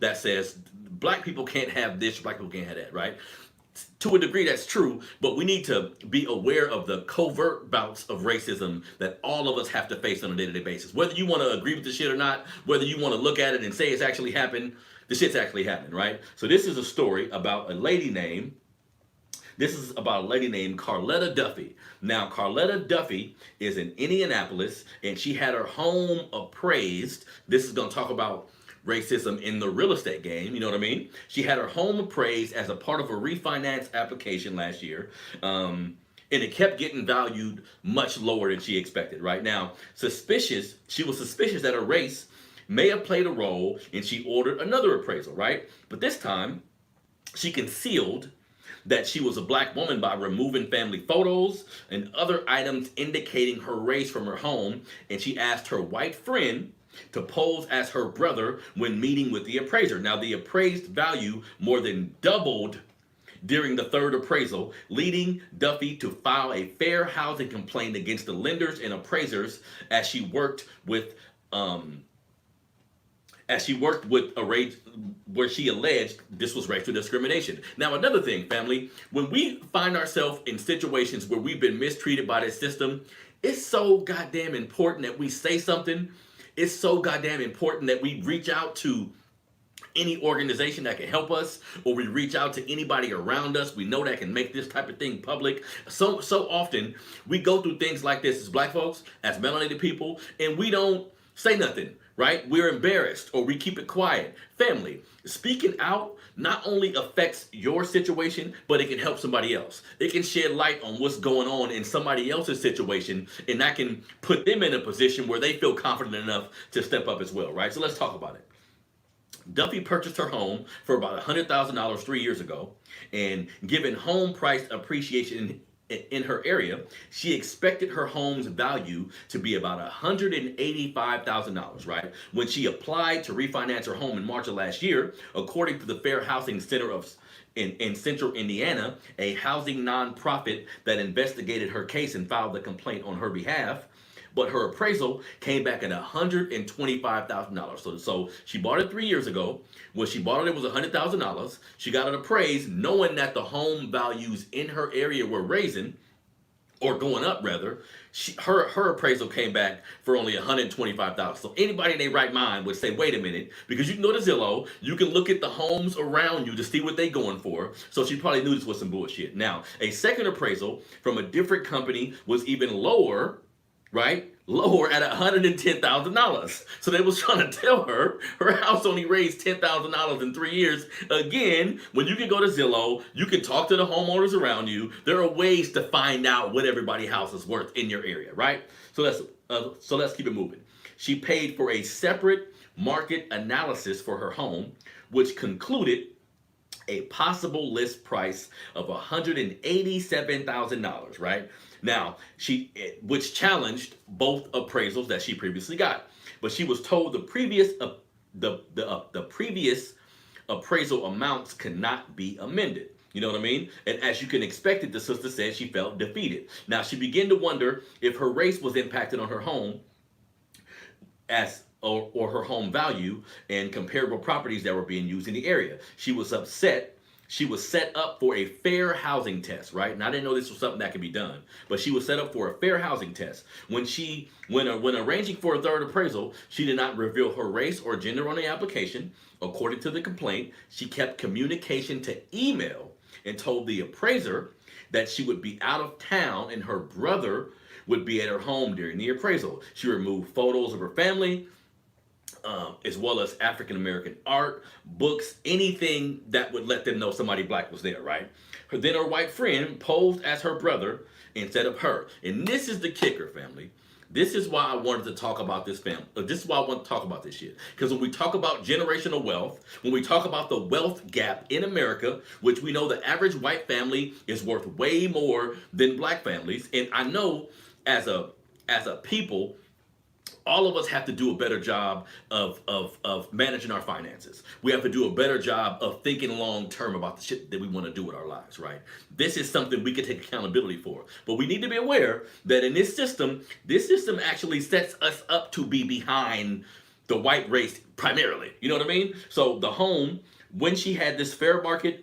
that says black people can't have this, black people can't have that, right? To a degree, that's true, but we need to be aware of the covert bouts of racism that all of us have to face on a day-to-day basis. Whether you want to agree with the shit or not, whether you want to look at it and say it's actually happened, the shit's actually happening, right? So this is a story about a lady named this is about a lady named Carletta Duffy. Now, Carletta Duffy is in Indianapolis, and she had her home appraised. This is going to talk about racism in the real estate game, you know what I mean? She had her home appraised as a part of a refinance application last year. And it kept getting valued much lower than she expected, right? Now, she was suspicious that her race may have played a role, and she ordered another appraisal, right? But this time, she concealed that she was a black woman by removing family photos and other items indicating her race from her home, and she asked her white friend to pose as her brother when meeting with the appraiser. Now, the appraised value more than doubled during the third appraisal, leading Duffy to file a fair housing complaint against the lenders and appraisers as she worked with a race where she alleged this was racial discrimination. Now, another thing, family, when we find ourselves in situations where we've been mistreated by this system, it's so goddamn important that we say something. It's so goddamn important that we reach out to any organization that can help us, or we reach out to anybody around us we know that can make this type of thing public. So often we go through things like this as black folks, as melanated people, and we don't say nothing, right? We're embarrassed, or we keep it quiet. Family, speaking out not only affects your situation, but it can help somebody else. It can shed light on what's going on in somebody else's situation, and that can put them in a position where they feel confident enough to step up as well, right? So let's talk about it. Duffy purchased her home for about $100,000 3 years ago, and given home price appreciation in her area, she expected her home's value to be about $185,000, right? When she applied to refinance her home in March of last year, according to the Fair Housing Center in Central Indiana, a housing nonprofit that investigated her case and filed the complaint on her behalf. But her appraisal came back at $125,000. So she bought it 3 years ago. When she bought it was $100,000. She got it appraised, knowing that the home values in her area were raising, or going up rather. Her appraisal came back for only $125,000. So anybody in their right mind would say, wait a minute, because you can go to Zillow, you can look at the homes around you to see what they're going for. So she probably knew this was some bullshit. Now, a second appraisal from a different company was even lower, right? Lower at $110,000. So they was trying to tell her her house only raised $10,000 in 3 years. Again, when you can go to Zillow, you can talk to the homeowners around you. There are ways to find out what everybody's house is worth in your area, right? So let's keep it moving. She paid for a separate market analysis for her home, which concluded a possible list price of $187,000, right? Now, which challenged both appraisals that she previously got. But she was told the previous appraisal amounts cannot be amended. You know what I mean? And as you can expect it, the sister said she felt defeated. Now, she began to wonder if her race was impacted on her home or her home value and comparable properties that were being used in the area. She was upset. She was set up for a fair housing test, right? And I didn't know this was something that could be done, but she was set up for a fair housing test. When arranging for a third appraisal, she did not reveal her race or gender on the application. According to the complaint, she kept communication to email and told the appraiser that she would be out of town and her brother would be at her home during the appraisal. She removed photos of her family, as well as African American art, books, anything that would let them know somebody black was there, right? Then her white friend posed as her brother instead of her. And this is the kicker, family. This is why I wanted to talk about this family. This is why I want to talk about this shit. Because when we talk about generational wealth, when we talk about the wealth gap in America, which we know the average white family is worth way more than black families, and I know as a people, all of us have to do a better job of managing our finances. We have to do a better job of thinking long term about the shit that we want to do with our lives, right? This is something we can take accountability for. But we need to be aware that in this system actually sets us up to be behind the white race primarily. You know what I mean? So the home, when she had this fair market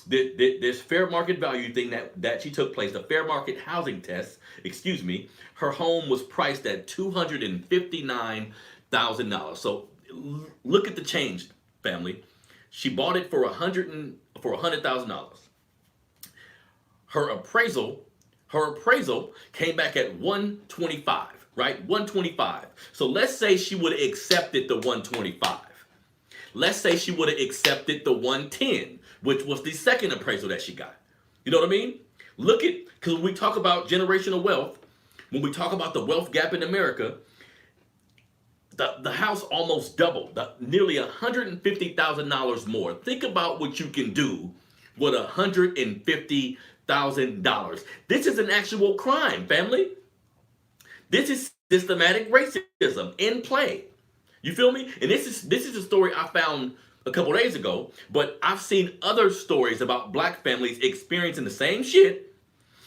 this fair market value thing that she took place, the fair market housing test, excuse me, her home was priced at $259,000. So look at the change, family. She bought it for $100,000. Her appraisal came back at 125, right? 125. So let's say she would have accepted the 125. Let's say she would have accepted the 110, which was the second appraisal that she got. You know what I mean? Look at, because when we talk about generational wealth, when we talk about the wealth gap in America, the house almost doubled, nearly $150,000 more. Think about what you can do with $150,000. This is an actual crime, family. This is systematic racism in play. You feel me? And this is a story I found a couple days ago, but I've seen other stories about black families experiencing the same shit,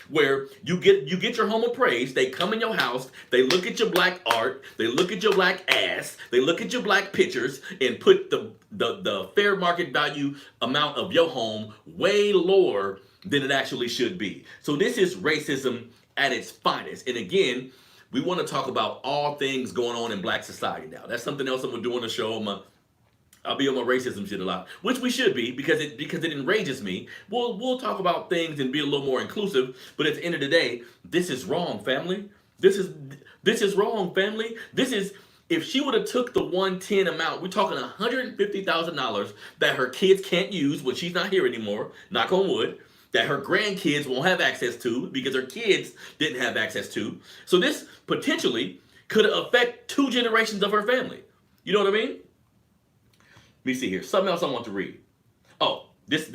where you get your home appraised, they come in your house, they look at your black art, they look at your black ass, they look at your black pictures, and put the fair market value amount of your home way lower than it actually should be. So this is racism at its finest. And again, we want to talk about all things going on in black society now. That's something else I'm gonna do on the show. I'll be on my racism shit a lot, which we should be, because it enrages me. We'll talk about things and be a little more inclusive. But at the end of the day, this is wrong, family. This is wrong, family. This is, if she would have took the 110 amount, we're talking $150,000 that her kids can't use when she's not here anymore. Knock on wood. That her grandkids won't have access to because her kids didn't have access to. So this potentially could affect 2 generations of her family. You know what I mean? Let me see here. Something else I want to read. Oh, this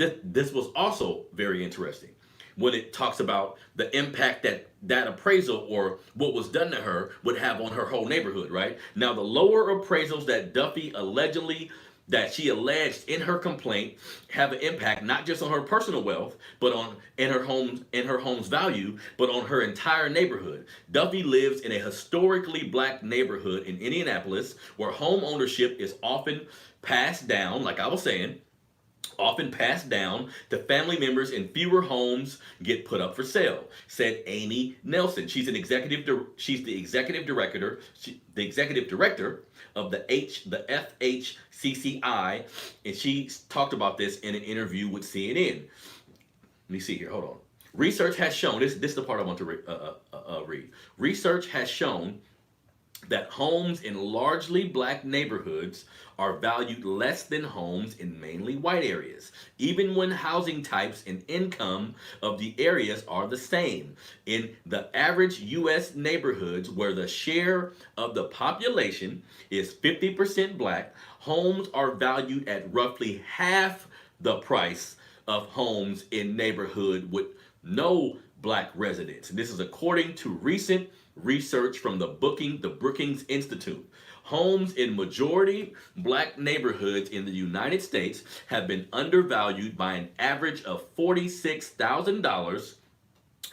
was also very interesting when it talks about the impact that appraisal or what was done to her would have on her whole neighborhood, right? Now, the lower appraisals that she alleged in her complaint have an impact not just on her personal wealth, but on her home's value, but on her entire neighborhood. Duffy lives in a historically black neighborhood in Indianapolis where home ownership is often passed down, like I was saying, to family members, and fewer homes get put up for sale, said Amy Nelson. She's the executive director of the FHCCI, and she talked about this in an interview with CNN. Let me see here. Hold on. Research has shown, this is the part I want to read. Research has shown that homes in largely black neighborhoods are valued less than homes in mainly white areas, even when housing types and income of the areas are the same. In the average U.S. neighborhoods where the share of the population is 50% black, homes are valued at roughly half the price of homes in neighborhood with no black residents. And this is according to recent research from the Brookings Institute. Homes in majority black neighborhoods in the United States have been undervalued by an average of $46,000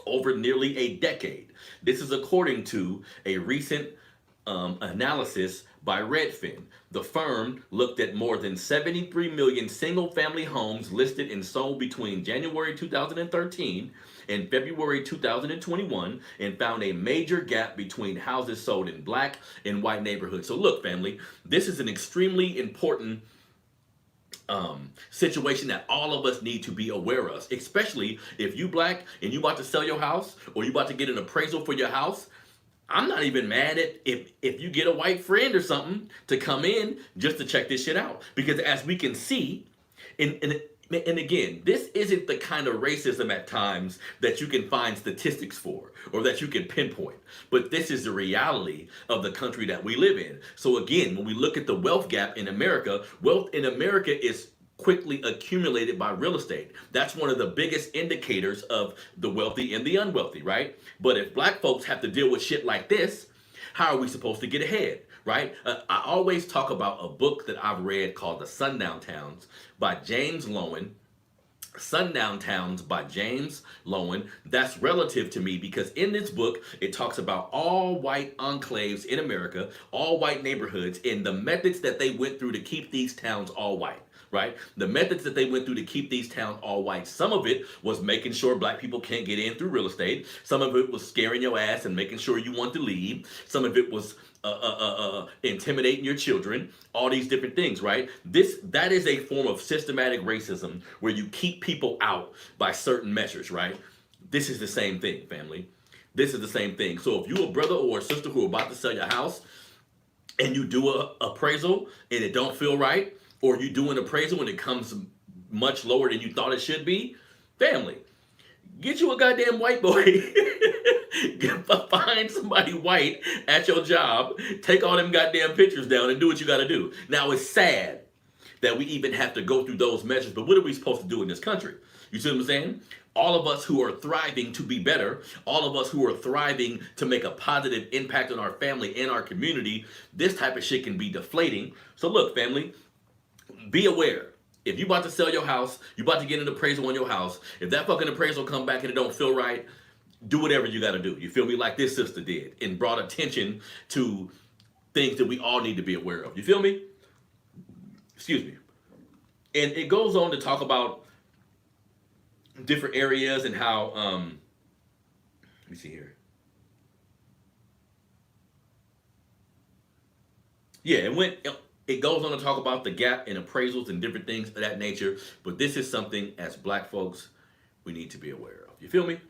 over nearly a decade. This is according to a recent analysis by Redfin. The firm looked at more than 73 million single-family homes listed and sold between January 2013 and February 2021 and found a major gap between houses sold in black and white neighborhoods. So look, family, this is an extremely important situation that all of us need to be aware of, especially if you black and you about to sell your house or you about to get an appraisal for your house. I'm not even mad at if you get a white friend or something to come in just to check this shit out. Because as we can see, and again, this isn't the kind of racism at times that you can find statistics for or that you can pinpoint. But this is the reality of the country that we live in. So again, when we look at the wealth gap in America, wealth in America is quickly accumulated by real estate. That's one of the biggest indicators of the wealthy and the unwealthy, right? But if black folks have to deal with shit like this, how are we supposed to get ahead, right? I always talk about a book that I've read called The Sundown Towns by James Loewen. Sundown Towns by James Lowen. That's relative to me because in this book, it talks about all white enclaves in America, all white neighborhoods, and the methods that they went through to keep these towns all white. Right? The methods that they went through to keep these towns all white. Some of it was making sure black people can't get in through real estate. Some of it was scaring your ass and making sure you want to leave. Some of it was intimidating your children, all these different things, right? That is a form of systematic racism where you keep people out by certain measures, right? This is the same thing, family. This is the same thing. So if you a brother or a sister who are about to sell your house and you do a appraisal and it don't feel right, or you do an appraisal and it comes much lower than you thought it should be, family, get you a goddamn white boy. Find somebody white at your job, take all them goddamn pictures down and do what you gotta do. Now it's sad that we even have to go through those measures, but what are we supposed to do in this country? You see what I'm saying? All of us who are thriving to be better, all of us who are thriving to make a positive impact on our family and our community, this type of shit can be deflating. So look, family, be aware. If you about to sell your house, you about to get an appraisal on your house, if that fucking appraisal come back and it don't feel right, do whatever you got to do. You feel me? Like this sister did and brought attention to things that we all need to be aware of. You feel me? Excuse me. And it goes on to talk about different areas and how, let me see here. Yeah, it goes on to talk about the gap in appraisals and different things of that nature. But this is something as black folks we need to be aware of. You feel me?